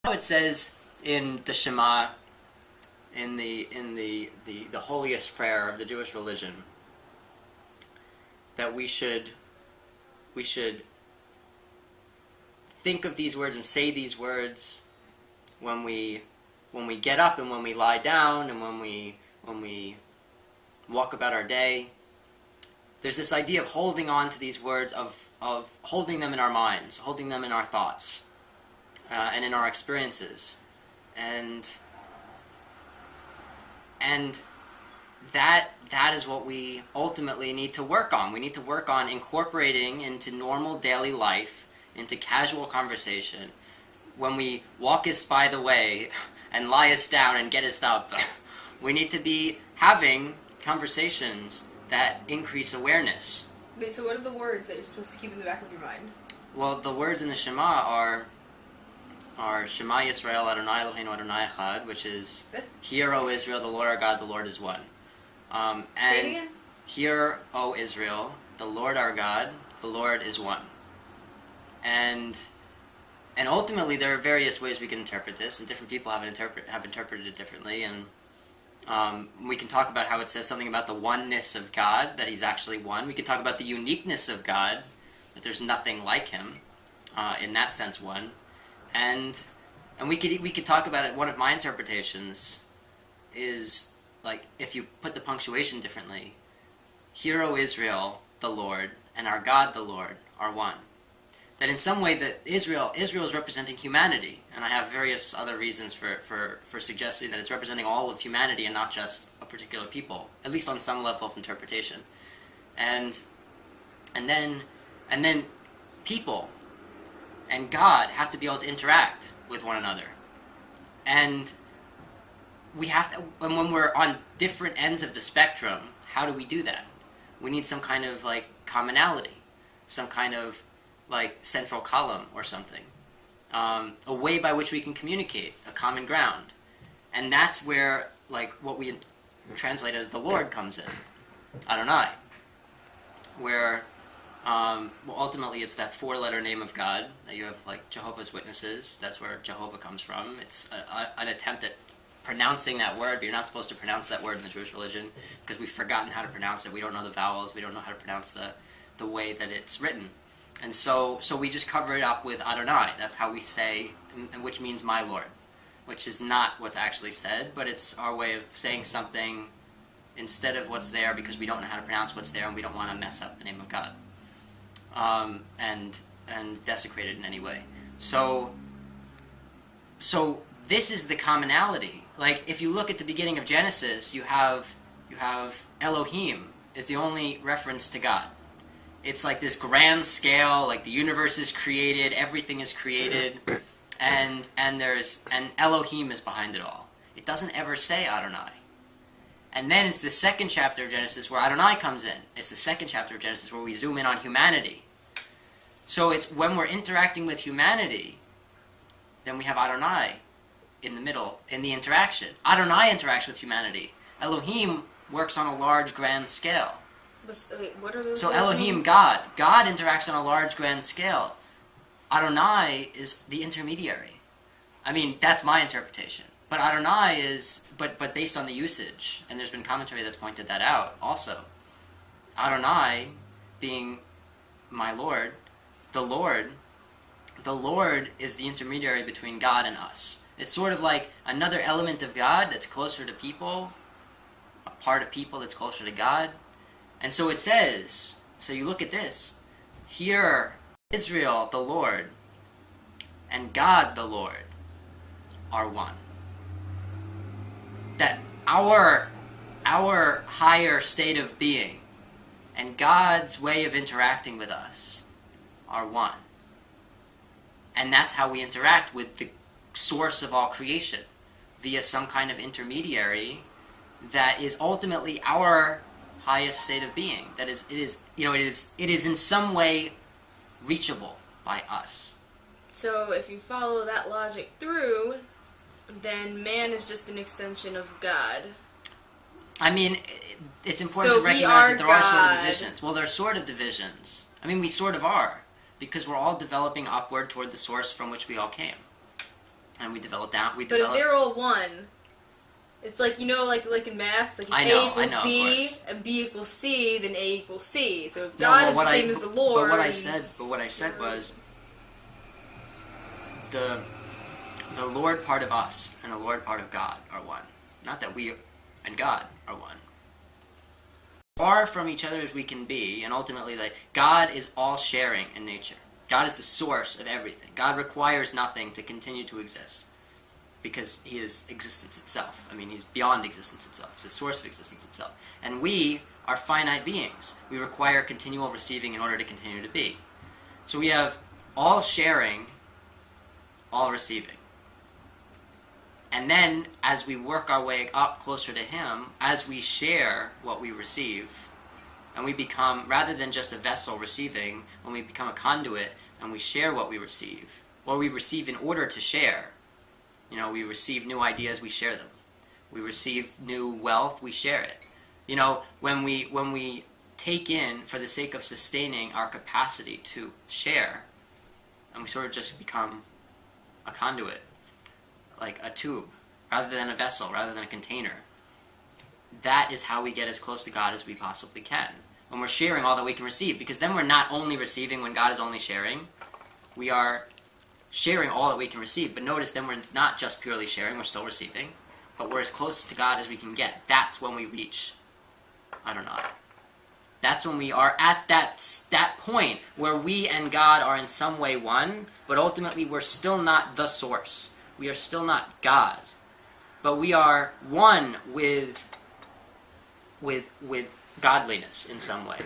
It says in the Shema, in the holiest prayer of the Jewish religion, that we should think of these words and say these words when we get up and when we lie down and when we walk about our day. There's this idea of holding on to these words, of holding them in our minds, holding them in our thoughts, and in our experiences, and that is what we ultimately need to work on. We need to work on incorporating into normal daily life, into casual conversation. When we walk us by the way and lie us down and get us up, we need to be having conversations that increase awareness. Wait, so what are the words that you're supposed to keep in the back of your mind? Well, the words in the Shema are Shema Yisrael Adonai Eloheinu Adonai Echad, which is, Hear, O Israel, the Lord our God, the Lord is one. Say it again? Hear, O Israel, the Lord our God, the Lord is one. And ultimately there are various ways we can interpret this, and different people have interpreted it differently, and we can talk about how it says something about the oneness of God, that He's actually one. We can talk about the uniqueness of God, that there's nothing like Him, in that sense one. And we could talk about it. One of my interpretations is, like, if you put the punctuation differently, Hear, O Israel, the Lord, and our God, the Lord, are one. That in some way that Israel is representing humanity, and I have various other reasons for suggesting that it's representing all of humanity and not just a particular people, at least on some level of interpretation. And then people and God have to be able to interact with one another. And we have to, and when we're on different ends of the spectrum, how do we do that? We need some kind of, like, commonality, some kind of, like, central column or something, a way by which we can communicate, a common ground. And that's where, like, what we translate as the Lord comes in, Adonai, where ultimately it's that four-letter name of God that you have, like, Jehovah's Witnesses. That's where Jehovah comes from. It's an attempt at pronouncing that word, but you're not supposed to pronounce that word in the Jewish religion because we've forgotten how to pronounce it. We don't know the vowels. We don't know how to pronounce the way that it's written. And so we just cover it up with Adonai. That's how we say, which means my Lord, which is not what's actually said, but it's our way of saying something instead of what's there because we don't know how to pronounce what's there and we don't want to mess up the name of God and desecrate it in any way. So this is the commonality. Like, if you look at the beginning of Genesis, you have Elohim is the only reference to God. It's like this grand scale, like the universe is created, everything is created, and Elohim is behind it all. It doesn't ever say Adonai. And then it's the second chapter of Genesis where Adonai comes in. It's the second chapter of Genesis where we zoom in on humanity. So it's when we're interacting with humanity, then we have Adonai in the middle, in the interaction. Adonai interacts with humanity. Elohim works on a large, grand scale. Wait, what are those? So Elohim, God interacts on a large, grand scale. Adonai is the intermediary. I mean, that's my interpretation. But Adonai is, but based on the usage, and there's been commentary that's pointed that out also. Adonai being my Lord, the Lord is the intermediary between God and us. It's sort of like another element of God that's closer to people, a part of people that's closer to God. And so it says, so you look at this, Hear, Israel, the Lord, and God, the Lord, are one. That our higher state of being and God's way of interacting with us are one. And that's how we interact with the source of all creation, via some kind of intermediary that is ultimately our highest state of being. That is, it is in some way reachable by us. So if you follow that logic through, then man is just an extension of God. I mean, it's important to recognize that there are sort of divisions. Well, there are sort of divisions. I mean, we sort of are, because we're all developing upward toward the source from which we all came. and we develop down. But if they're all one, it's like, you know, like in math, like if A equals B and B equals C, then A equals C. So if God is the same as the Lord. But what I said was the Lord part of us and the Lord part of God are one. Not that we and God are one. Far from each other as we can be, and ultimately, like, God is all sharing in nature. God is the source of everything. God requires nothing to continue to exist because he is existence itself. I mean, he's beyond existence itself. He's the source of existence itself. And we are finite beings. We require continual receiving in order to continue to be. So we have all sharing, all receiving. And then, as we work our way up closer to him, as we share what we receive, and we become, rather than just a vessel receiving, when we become a conduit and we share what we receive, or we receive in order to share. You know, we receive new ideas, we share them. We receive new wealth, we share it. You know, when we take in, for the sake of sustaining our capacity to share, and we sort of just become a conduit, like a tube, rather than a vessel, rather than a container. That is how we get as close to God as we possibly can. When we're sharing all that we can receive, because then we're not only receiving when God is only sharing, we are sharing all that we can receive. But notice then we're not just purely sharing, we're still receiving, but we're as close to God as we can get. That's when we reach Adonai. That's when we are at that point where we and God are in some way one, but ultimately we're still not the source. We are still not God, but we are one with godliness in some way.